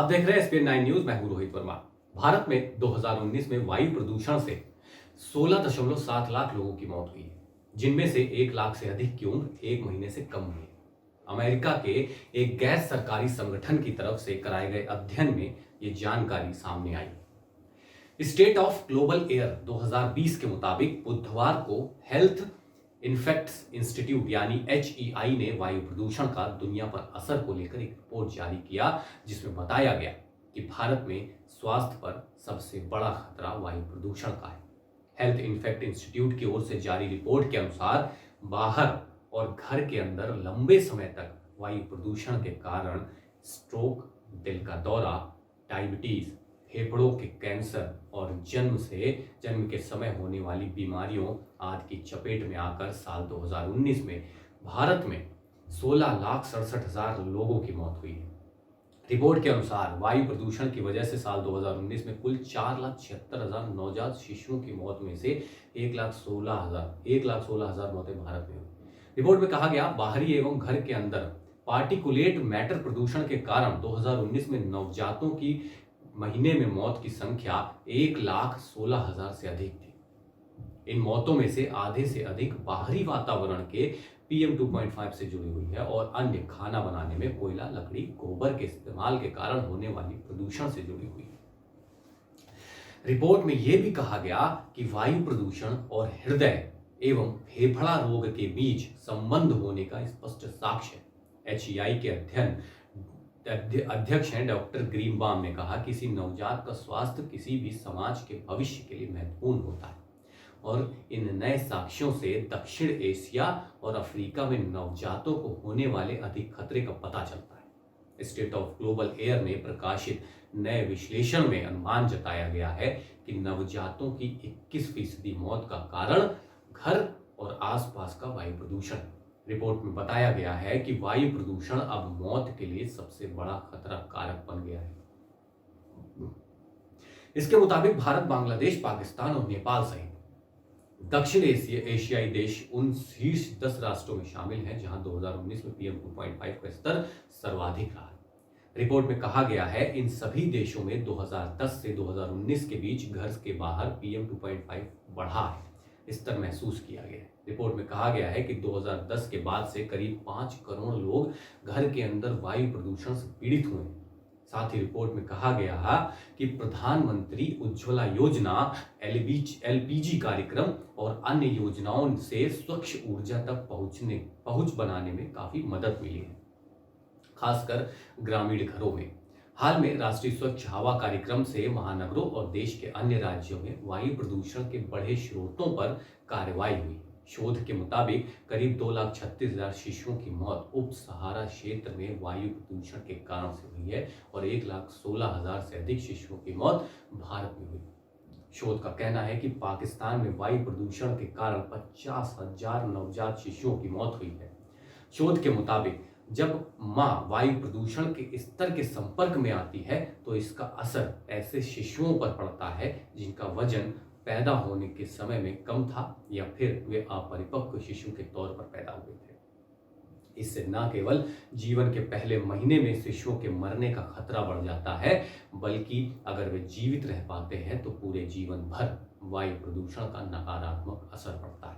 आप देख रहे हैं एसपीएन 9 न्यूज। मैं हूं रोहित वर्मा। भारत में 2019 में वायु प्रदूषण से 16.7 लाख लोगों की मौत हुई है, जिनमें से 1 लाख से अधिक की उम्र 1 महीने से कम हुई है। अमेरिका के एक गैर सरकारी संगठन की तरफ से कराए गए अध्ययन में ये जानकारी सामने आई। स्टेट ऑफ ग्लोबल एयर 2020 के मुताबिक बुधवार को हेल्थ इन्फेक्ट्स इंस्टीट्यूट यानी HEI ने वायु प्रदूषण का दुनिया पर असर को लेकर एक रिपोर्ट जारी किया, जिसमें बताया गया कि भारत में स्वास्थ्य पर सबसे बड़ा खतरा वायु प्रदूषण का है। हेल्थ इन्फेक्ट इंस्टीट्यूट की ओर से जारी रिपोर्ट के अनुसार बाहर और घर के अंदर लंबे समय तक वायु प्रदूषण के कारण स्ट्रोक, दिल का दौरा, डायबिटीज, फेफड़ों के कैंसर और जन्म के समय होने वाली बीमारियों आदि की चपेट में आकर साल 2019 में भारत में 16,67,000 लोगों की मौत हुई है। रिपोर्ट के अनुसार वायु प्रदूषण की वजह से साल 2019 में कुल 4,76,000 नवजात शिशुओं की मौत में से 1,16,000 मौतें भारत में हुई। रिपोर्ट में कहा गया, बाहरी एवं घर के अंदर पार्टिकुलेट मैटर प्रदूषण के कारण 2019 में नवजातों की महीने में मौत की संख्या 1,16,000 से अधिक थी। इन मौतों में से आधे से अधिक बाहरी वातावरण के PM 2.5 से जुड़ी हुई है और अन्य खाना बनाने में कोयला, लकड़ी, गोबर के इस्तेमाल के कारण होने वाली प्रदूषण से जुड़ी हुई है। रिपोर्ट में यह भी कहा गया कि वायु प्रदूषण और हृदय एवं फेफड़ा रोग के बीच संबंध होने का स्पष्ट साक्ष्य है। HEI के अध्यक्ष हैं डॉक्टर ग्रीनबाम ने कहा, किसी नवजात का स्वास्थ्य किसी भी समाज के भविष्य के लिए महत्वपूर्ण होता है और इन नए साक्ष्यों से दक्षिण एशिया और अफ्रीका में नवजातों को होने वाले अधिक खतरे का पता चलता है। स्टेट ऑफ ग्लोबल एयर में प्रकाशित नए विश्लेषण में अनुमान जताया गया है कि नवजातों की 21% मौत का कारण घर और आसपास का वायु प्रदूषण है। रिपोर्ट में बताया गया है कि वायु प्रदूषण अब मौत के लिए सबसे बड़ा खतरा कारक बन गया है। इसके मुताबिक भारत, बांग्लादेश, पाकिस्तान और नेपाल सहित दक्षिण एशियाई देश उन शीर्ष 10 राष्ट्रों में शामिल हैं जहां 2019 में PM 2.5 का स्तर सर्वाधिक रहा। रिपोर्ट में कहा गया है, इन सभी देशों में 2010 से 2019 के बीच घर के बाहर PM 2.5 बढ़ा है, स्तर महसूस किया गया है। रिपोर्ट में कहा गया है कि 2010 के बाद से करीब 5 करोड़ लोग घर के अंदर वायु प्रदूषण से पीड़ित हुए हैं। साथ ही रिपोर्ट में कहा गया है कि प्रधानमंत्री उज्ज्वला योजना, LPG कार्यक्रम और अन्य योजनाओं से स्वच्छ ऊर्जा तक पहुंच बनाने में काफी मदद मिली है, खासकर ग्रामीण घरों में। हाल में राष्ट्रीय स्वच्छ हवा कार्यक्रम से महानगरों और देश के अन्य राज्यों में वायु प्रदूषण के बढ़े स्रोतों पर कार्रवाई हुई। शोध के मुताबिक करीब 2,36,000 शिशुओं की मौत उप सहारा क्षेत्र में वायु प्रदूषण के कारण से हुई है और 1,16,000 से अधिक शिशुओं की मौत भारत में हुई। शोध का कहना है कि पाकिस्तान में वायु प्रदूषण के कारण 50,000 नवजात शिशुओं की मौत हुई है। शोध के मुताबिक जब मां वायु प्रदूषण के स्तर के संपर्क में आती है तो इसका असर ऐसे शिशुओं पर पड़ता है जिनका वजन पैदा होने के समय में कम था या फिर वे अपरिपक्व शिशु के तौर पर पैदा हुए थे। इससे न केवल जीवन के पहले महीने में शिशुओं के मरने का खतरा बढ़ जाता है, बल्कि अगर वे जीवित रह पाते हैं तो पूरे जीवन भर वायु प्रदूषण का नकारात्मक असर पड़ता है।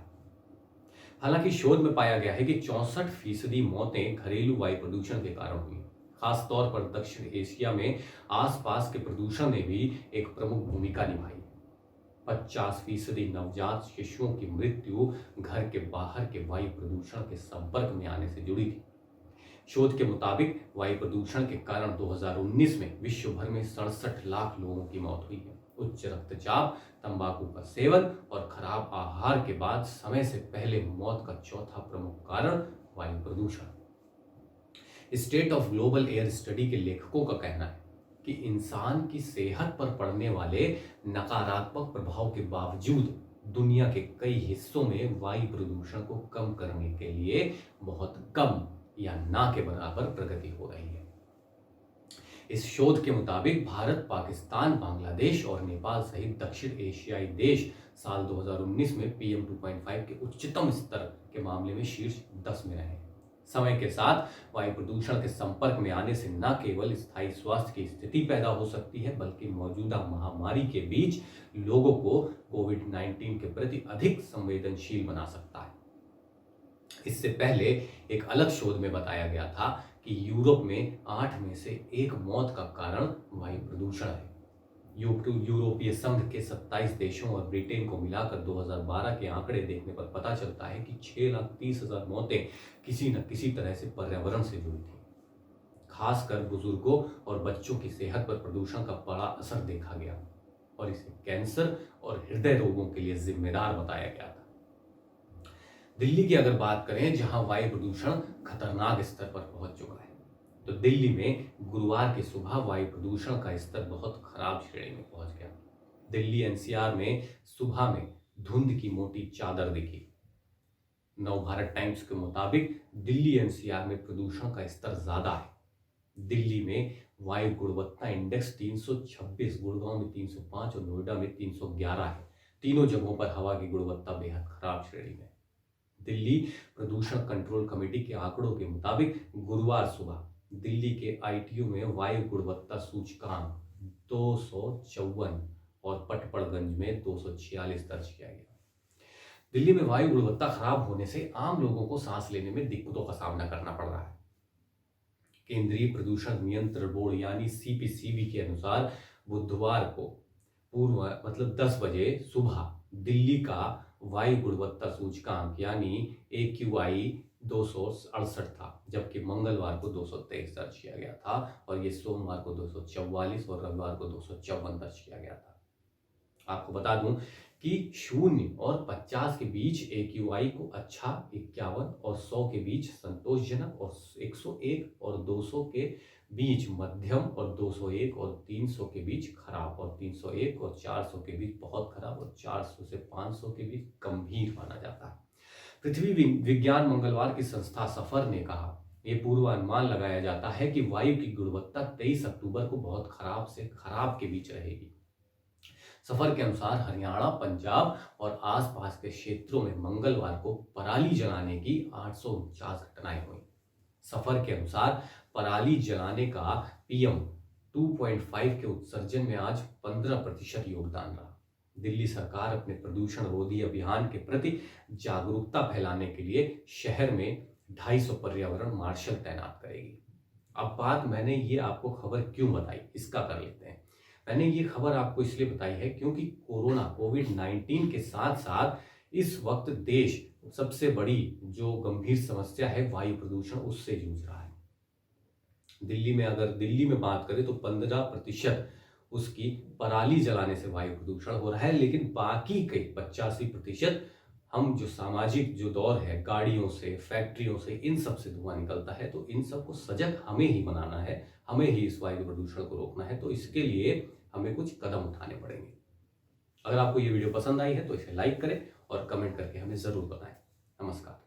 हालांकि शोध में पाया गया है कि 64% मौतें घरेलू वायु प्रदूषण के कारण हुई। खास तौर पर दक्षिण एशिया में आसपास के प्रदूषण ने भी एक प्रमुख भूमिका निभाई। 50% नवजात शिशुओं की मृत्यु घर के बाहर के वायु प्रदूषण के संपर्क में आने से जुड़ी थी। शोध के मुताबिक वायु प्रदूषण के कारण 2019 में विश्व भर में 67 लाख लोगों की मौत हुई है। उच्च रक्तचाप, तंबाकू का सेवन और खराब आहार के बाद समय से पहले मौत का चौथा प्रमुख कारण वायु प्रदूषण। State of global air study के लेखकों का कहना है कि इंसान की सेहत पर पड़ने वाले नकारात्मक प्रभाव के बावजूद दुनिया के कई हिस्सों में वायु प्रदूषण को कम करने के लिए बहुत कम या ना के बराबर प्रगति हो रही है। इस शोध के मुताबिक भारत, पाकिस्तान, बांग्लादेश और नेपाल सहित दक्षिण एशियाई देश साल 2019 में PM 2.5 के उच्चतम स्तर के मामले में शीर्ष 10 में रहे। समय के साथ वायु प्रदूषण के संपर्क में आने से न केवल स्थायी स्वास्थ्य की स्थिति पैदा हो सकती है, बल्कि मौजूदा महामारी के बीच लोगों को कोविड-19 के प्रति अधिक संवेदनशील बना सकता है। इससे पहले एक अलग शोध में बताया गया था कि यूरोप में 8 में से 1 मौत का कारण वायु प्रदूषण है। यूरोपीय संघ के 27 देशों और ब्रिटेन को मिलाकर 2012 के आंकड़े देखने पर पता चलता है कि 6,30,000 मौतें किसी न किसी तरह से पर्यावरण से जुड़ी थी। खासकर बुजुर्गों और बच्चों की सेहत पर प्रदूषण का बड़ा असर देखा गया और इसे कैंसर और हृदय रोगों के लिए जिम्मेदार बताया गया था। दिल्ली की अगर बात करें, जहां वायु प्रदूषण खतरनाक स्तर पर पहुंच चुका है, तो दिल्ली में गुरुवार की सुबह वायु प्रदूषण का स्तर बहुत खराब श्रेणी में पहुंच गया। दिल्ली एनसीआर में सुबह में धुंध की मोटी चादर दिखी। नवभारत टाइम्स के मुताबिक दिल्ली एनसीआर में प्रदूषण का स्तर ज्यादा है। दिल्ली में वायु गुणवत्ता इंडेक्स 326, गुड़गांव में 305 और नोएडा में 311 है। तीनों जगहों पर हवा की गुणवत्ता बेहद खराब श्रेणी में। दिल्ली प्रदूषण कंट्रोल कमेटी के आंकड़ों के मुताबिक गुरुवार सुबह दिल्ली के आईटीयू में वायु गुणवत्ता सूचकांक 254 और पटपड़गंज में 246 दर्ज किया गया। दिल्ली में वायु गुणवत्ता खराब होने से आम लोगों को सांस लेने में दिक्कतों का सामना करना पड़ रहा है। केंद्रीय प्रदूषण नियंत्रण बोर्ड यानी सीपीसीबी के अनुसार बुधवार को पूर्व 10 बजे सुबह दिल्ली का वायु गुणवत्ता सूचकांक यानी AQI 268 था, जबकि मंगलवार को 223 दर्ज किया गया था और ये सोमवार को 244 और रविवार को 254 दर्ज किया गया था। आपको बता दूं कि 0 और 50 के बीच AQI को अच्छा, 51 और 100 के बीच संतोषजनक और 101 और 200 के बीच मध्यम और 201 और 300 के बीच खराब और 301 और 400 के बीच बहुत खराब और 400 से 500 के बीच गंभीर माना जाता है। पृथ्वी विज्ञान मंगलवार की संस्था सफर ने कहा, यह पूर्वानुमान लगाया जाता है कि वायु की गुणवत्ता 23 अक्टूबर को बहुत खराब से खराब के बीच रहेगी। सफर के अनुसार हरियाणा, पंजाब और आसपास के क्षेत्रों में मंगलवार को पराली जलाने की 849 घटनाएं हुई। सफर के अनुसार पराली जलाने का PM 2.5 के उत्सर्जन में आज 15% योगदान रहा। दिल्ली सरकार अपने प्रदूषण रोधी अभियान के प्रति जागरूकता फैलाने के लिए शहर में 250 पर्यावरण मार्शल तैनात करेगी। अब बात मैंने ये आपको खबर क्यों बताई, इसका कर लेते हैं। मैंने ये खबर आपको इसलिए बताई है क्योंकि कोविड-19 के साथ साथ इस वक्त देश सबसे बड़ी जो गंभीर समस्या है वायु प्रदूषण, उससे जूझ रहा है। अगर दिल्ली में बात करें तो 15% उसकी पराली जलाने से वायु प्रदूषण हो रहा है, लेकिन बाकी के 85% हम जो सामाजिक जो दौर है, गाड़ियों से, फैक्ट्रियों से, इन सब से धुआं निकलता है। तो इन सबको सजग हमें ही बनाना है, हमें ही इस वायु प्रदूषण को रोकना है। तो इसके लिए हमें कुछ कदम उठाने पड़ेंगे। अगर आपको ये वीडियो पसंद आई है तो इसे लाइक करें और कमेंट करके हमें जरूर बताएं। नमस्कार।